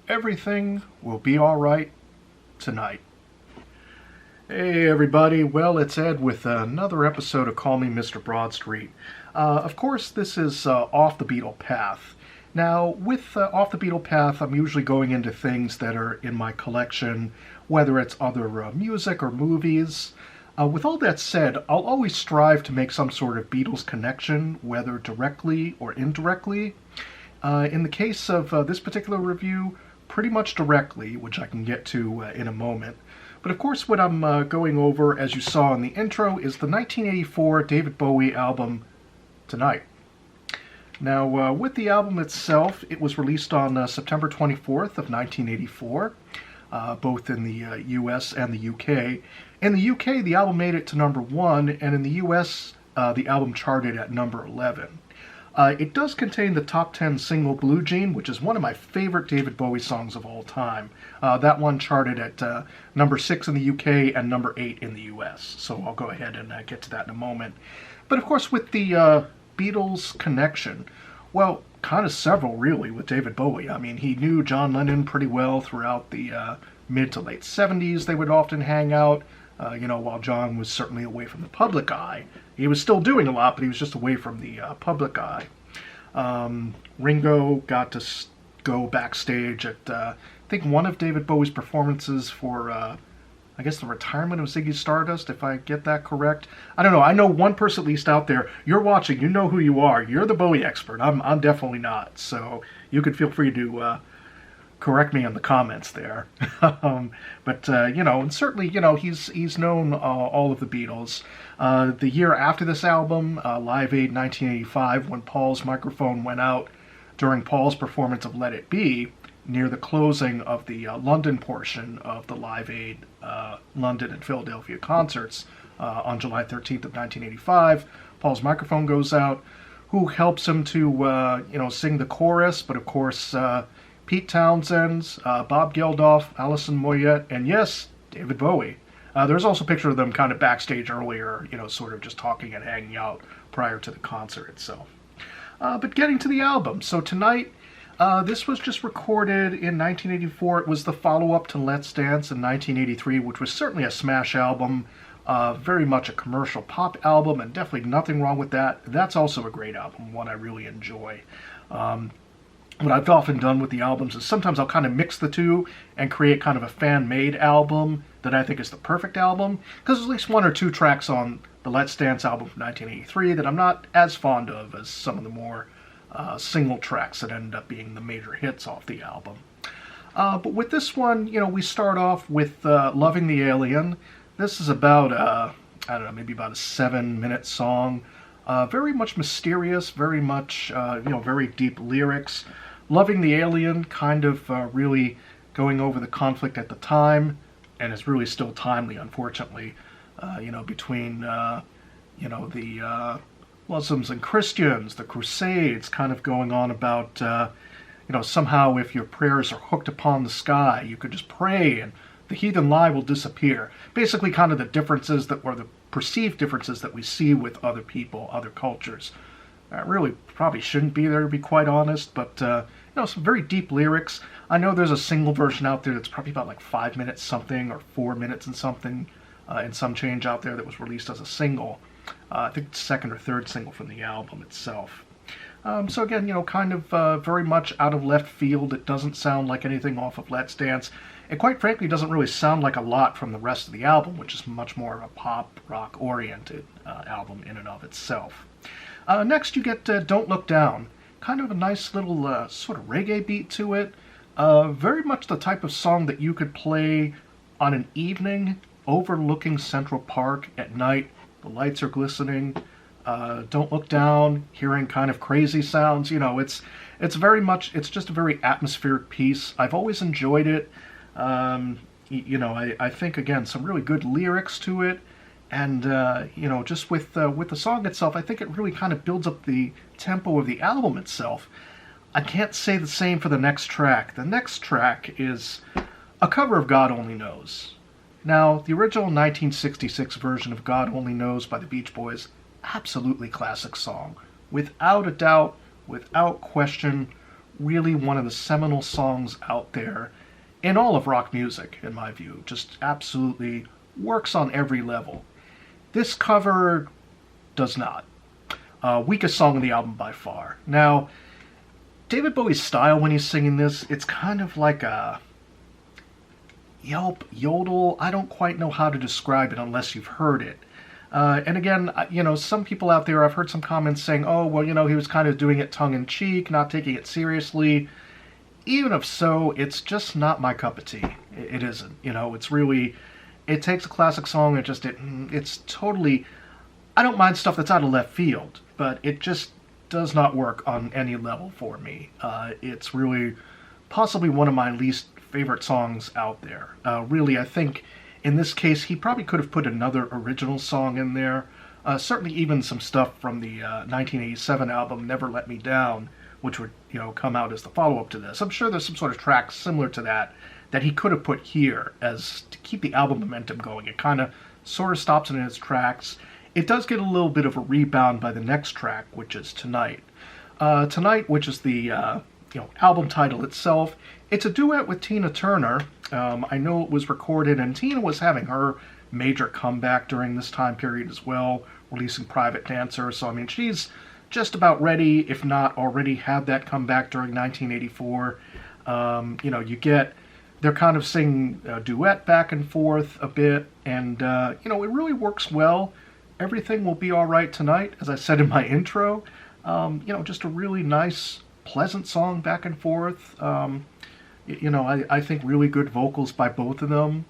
Everything will be all right tonight. Hey everybody, well it's Ed with another episode of Call Me Mr. Broadstreet. Of course this is Off the Beatle Path. Now with Off the Beatle Path I'm usually going into things that are in my collection, whether it's other music or movies. With all that said, I'll always strive to make some sort of Beatles connection, whether directly or indirectly. In the case of this particular review, pretty much directly, which I can get to in a moment. But of course what I'm going over, as you saw in the intro, is the 1984 David Bowie album, Tonight. Now, with the album itself, it was released on September 24th of 1984, both in the US and the UK. In the UK, the album made it to number 1, and in the US, the album charted at number 11. It does contain the top 10 single Blue Jean, which is one of my favorite David Bowie songs of all time. That one charted at number 6 in the UK and number 8 in the US. So I'll go ahead and get to that in a moment. But of course with the Beatles connection, well, kind of several really with David Bowie. I mean, he knew John Lennon pretty well throughout the mid to late 70s. They would often hang out. While John was certainly away from the public eye. He was still doing a lot, but he was just away from the public eye. Ringo got to go backstage at, I think, one of David Bowie's performances for, I guess, the retirement of Ziggy Stardust, if I get that correct. I don't know. I know one person at least out there. You're watching. You know who you are. You're the Bowie expert. I'm definitely not. So you could feel free to correct me in the comments there. And certainly, he's known all of the Beatles. The year after this album, Live Aid 1985, when Paul's microphone went out during Paul's performance of Let It Be, near the closing of the London portion of the Live Aid London and Philadelphia concerts on July 13th of 1985, Paul's microphone goes out. Who helps him to, sing the chorus? But of course, Pete Townsend, Bob Geldof, Alison Moyet, and yes, David Bowie. There's also a picture of them kind of backstage earlier, sort of just talking and hanging out prior to the concert itself. But getting to the album. So Tonight, this was just recorded in 1984. It was the follow-up to Let's Dance in 1983, which was certainly a smash album. Very much a commercial pop album, and definitely nothing wrong with that. That's also a great album, one I really enjoy. What I've often done with the albums is sometimes I'll kind of mix the two and create kind of a fan-made album that I think is the perfect album, because there's at least one or two tracks on the Let's Dance album from 1983 that I'm not as fond of as some of the more single tracks that end up being the major hits off the album. But with this one, we start off with Loving the Alien. This is about, maybe about a 7-minute song. Very much mysterious, very much, very deep lyrics. Loving the Alien, kind of really going over the conflict at the time, and is really still timely, unfortunately, between, the Muslims and Christians, the Crusades, kind of going on about, somehow if your prayers are hooked upon the sky, you could just pray and the heathen lie will disappear. Basically kind of the differences the perceived differences that we see with other people, other cultures. Really probably shouldn't be there, to be quite honest, but some very deep lyrics. I know there's a single version out there that's probably about like 5 minutes something, or 4 minutes and something, and some change out there that was released as a single. I think it's second or third single from the album itself. So again, kind of very much out of left field. It doesn't sound like anything off of Let's Dance. It quite frankly doesn't really sound like a lot from the rest of the album, which is much more of a pop rock oriented album in and of itself. Next you get Don't Look Down. Kind of a nice little sort of reggae beat to it. Very much the type of song that you could play on an evening overlooking Central Park at night. The lights are glistening. Don't look down, hearing kind of crazy sounds. It's very much, it's just a very atmospheric piece. I've always enjoyed it. I think, again, some really good lyrics to it. And, just with the song itself, I think it really kind of builds up the tempo of the album itself. I can't say the same for the next track. The next track is a cover of God Only Knows. Now, the original 1966 version of God Only Knows by the Beach Boys, absolutely classic song. Without a doubt, without question, really one of the seminal songs out there in all of rock music, in my view. Just absolutely works on every level. This cover does not. Weakest song on the album by far. Now, David Bowie's style when he's singing this, it's kind of like a yelp, yodel. I don't quite know how to describe it unless you've heard it. And again, some people out there, I've heard some comments saying, oh, well, he was kind of doing it tongue-in-cheek, not taking it seriously. Even if so, it's just not my cup of tea. It isn't. It's really, it takes a classic song and it's totally, I don't mind stuff that's out of left field, but it just does not work on any level for me. It's really possibly one of my least favorite songs out there. Really, I think in this case, he probably could have put another original song in there. Certainly even some stuff from the 1987 album, Never Let Me Down, which would, come out as the follow-up to this. I'm sure there's some sort of track similar to that he could have put here as to keep the album momentum going. It kind of sort of stops it in its tracks. It does get a little bit of a rebound by the next track, which is Tonight. Tonight, which is the album title itself, it's a duet with Tina Turner. I know it was recorded, and Tina was having her major comeback during this time period as well, releasing Private Dancer. So, she's just about ready, if not already had that comeback during 1984. They're kind of singing a duet back and forth a bit, and, it really works well. Everything Will Be All Right Tonight, as I said in my intro. Just a really nice, pleasant song back and forth. I think really good vocals by both of them.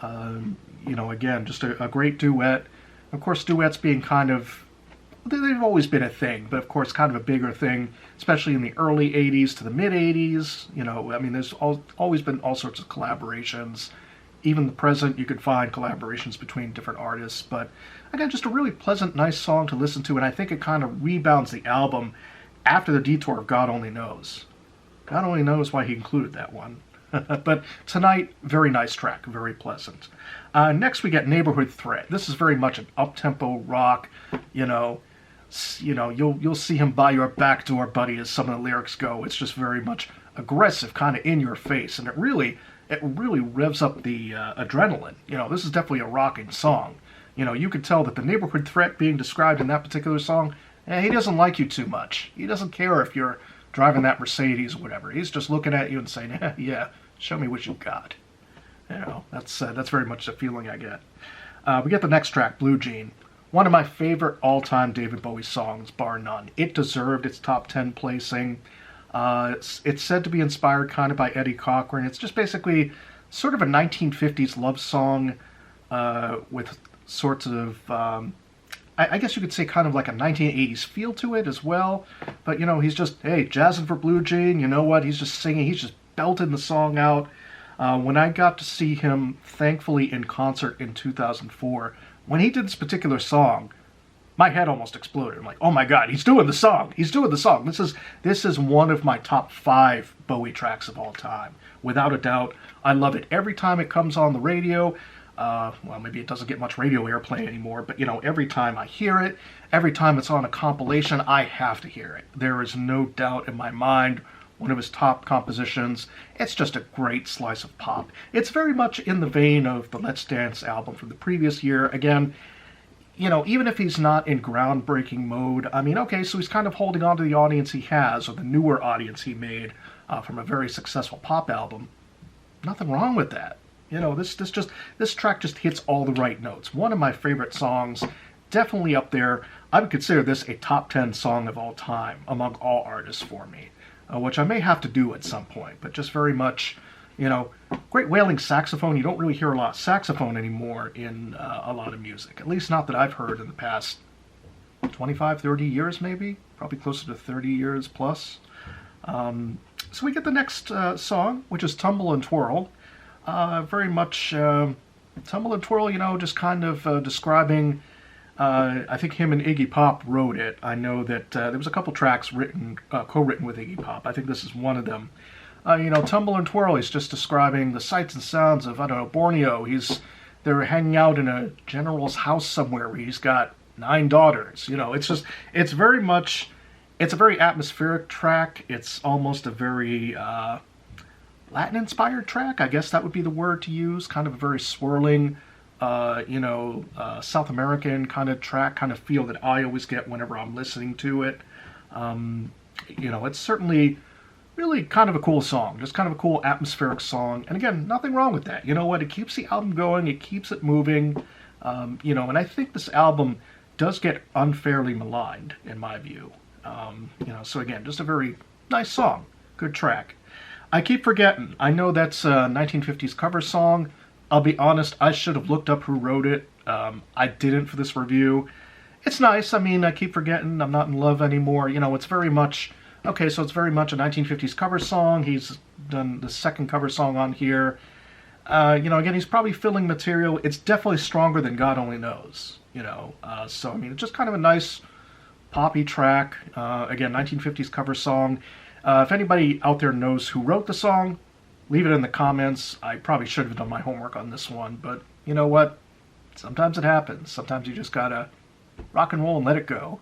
Again, just a great duet. Of course, duets being kind of, they've always been a thing, but of course kind of a bigger thing, especially in the early 80s to the mid-80s. There's always been all sorts of collaborations. Even the present, you could find collaborations between different artists. But again, just a really pleasant, nice song to listen to, and I think it kind of rebounds the album after the detour of God Only Knows. God only knows why he included that one. But Tonight, very nice track, very pleasant. Next, we get Neighborhood Threat. This is very much an up-tempo rock. You'll see him by your back door, buddy, as some of the lyrics go. It's just very much aggressive, kind of in your face, and it really revs up the adrenaline. This is definitely a rocking song. You could tell that the neighborhood threat being described in that particular song, he doesn't like you too much. He doesn't care if you're driving that Mercedes or whatever. He's just looking at you and saying, yeah, show me what you got. That's very much the feeling I get. We get the next track, Blue Jean. One of my favorite all-time David Bowie songs, bar none. It deserved its top 10 placing. It's said to be inspired kind of by Eddie Cochran. It's just basically sort of a 1950s love song with sorts of, I guess you could say kind of like a 1980s feel to it as well. But, he's just, hey, jazzing for Blue Jean. You know what? He's just singing. He's just belting the song out. When I got to see him, thankfully, in concert in 2004, when he did this particular song, my head almost exploded. I'm like, oh my God, he's doing the song. He's doing the song. This is one of my top 5 Bowie tracks of all time. Without a doubt. I love it. Every time it comes on the radio, maybe it doesn't get much radio airplay anymore, but every time I hear it, every time it's on a compilation, I have to hear it. There is no doubt in my mind, one of his top compositions. It's just a great slice of pop. It's very much in the vein of the Let's Dance album from the previous year. Again, even if he's not in groundbreaking mode, okay, so he's kind of holding on to the audience he has, or the newer audience he made from a very successful pop album. Nothing wrong with that. This track just hits all the right notes. One of my favorite songs, definitely up there. I would consider this a top 10 song of all time among all artists for me, which I may have to do at some point, but just very much, great wailing saxophone. You don't really hear a lot of saxophone anymore in a lot of music, at least not that I've heard in the past 25, 30 years maybe, probably closer to 30 years plus. So we get the next song, which is Tumble and Twirl. Very much Tumble and Twirl, just kind of describing, I think him and Iggy Pop wrote it. I know that there was a couple tracks co-written with Iggy Pop. I think this is one of them. Tumble and Twirl, he's just describing the sights and sounds of, Borneo. They're hanging out in a general's house somewhere where he's got 9 daughters. It's very much It's a very atmospheric track. It's almost a very Latin-inspired track. I guess that would be the word to use. Kind of a very swirling, South American kind of track, kind of feel that I always get whenever I'm listening to it. It's certainly really kind of a cool song, just kind of a cool atmospheric song. And again, nothing wrong with that. You know what? It keeps the album going. It keeps it moving. And I think this album does get unfairly maligned, in my view. So again, just a very nice song, good track. I keep forgetting. I know that's a 1950s cover song. I'll be honest, I should have looked up who wrote it. I didn't for this review. It's nice. I mean, I keep forgetting. I'm not in love anymore. It's very much... Okay, so it's very much a 1950s cover song. He's done the second cover song on here. Again, he's probably filling material. It's definitely stronger than God Only Knows. So, I mean, it's just kind of a nice poppy track. Again, 1950s cover song. If anybody out there knows who wrote the song, leave it in the comments. I probably should have done my homework on this one, but you know what? Sometimes it happens. Sometimes you just gotta rock and roll and let it go.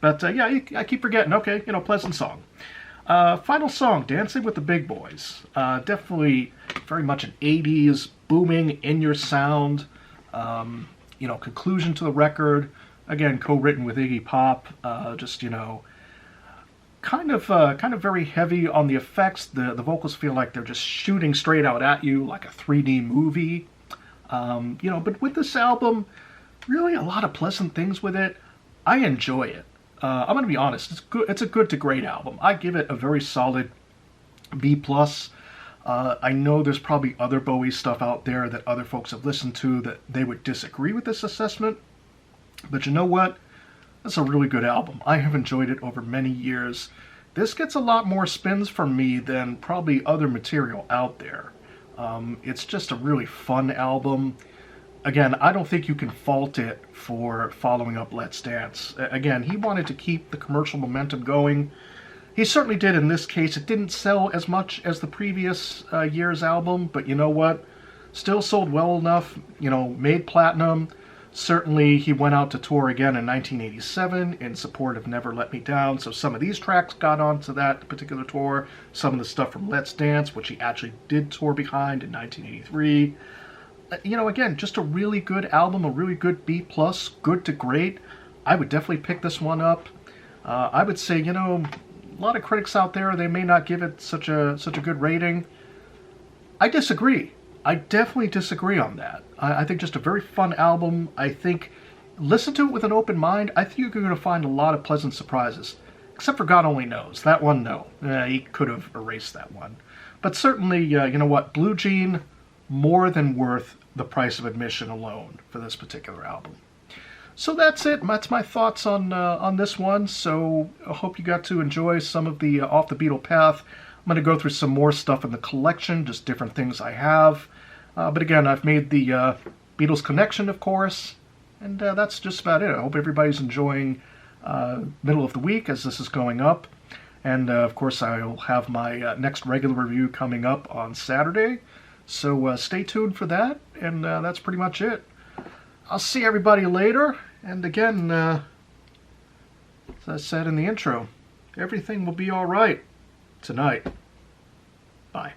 I keep forgetting. Okay, pleasant song. Final song, Dancing with the Big Boys. Definitely very much an 80s booming in-your sound. Conclusion to the record. Again, co-written with Iggy Pop. Kind of very heavy on the effects. The vocals feel like they're just shooting straight out at you like a 3D movie. But with this album, really a lot of pleasant things with it. I enjoy it. I'm going to be honest. It's good. It's a good to great album. I give it a very solid B+. I know there's probably other Bowie stuff out there that other folks have listened to that they would disagree with this assessment. But you know what? It's a really good album. I have enjoyed it over many years. This gets a lot more spins from me than probably other material out there. It's just a really fun album. Again, I don't think you can fault it for following up Let's Dance. Again, he wanted to keep the commercial momentum going. He certainly did in this case. It didn't sell as much as the previous year's album, but you know what? Still sold well enough, made platinum. Certainly, he went out to tour again in 1987 in support of Never Let Me Down, so some of these tracks got onto that particular tour. Some of the stuff from Let's Dance, which he actually did tour behind in 1983. Again, just a really good album, a really good B+, good to great. I would definitely pick this one up. I would say, a lot of critics out there, they may not give it such a good rating. I disagree. I definitely disagree on that. I think just a very fun album. I think, listen to it with an open mind. I think you're going to find a lot of pleasant surprises. Except for God Only Knows. That one, no. He could have erased that one. But certainly, Blue Jean, more than worth the price of admission alone for this particular album. So that's it. That's my thoughts on this one. So I hope you got to enjoy some of the Off the Beatle Path. I'm going to go through some more stuff in the collection, just different things I have. But again, I've made the Beatles connection, of course, and that's just about it. I hope everybody's enjoying middle of the week as this is going up. And, of course, I'll have my next regular review coming up on Saturday. So stay tuned for that, and that's pretty much it. I'll see everybody later. And again, as I said in the intro, everything will be all right tonight. Bye.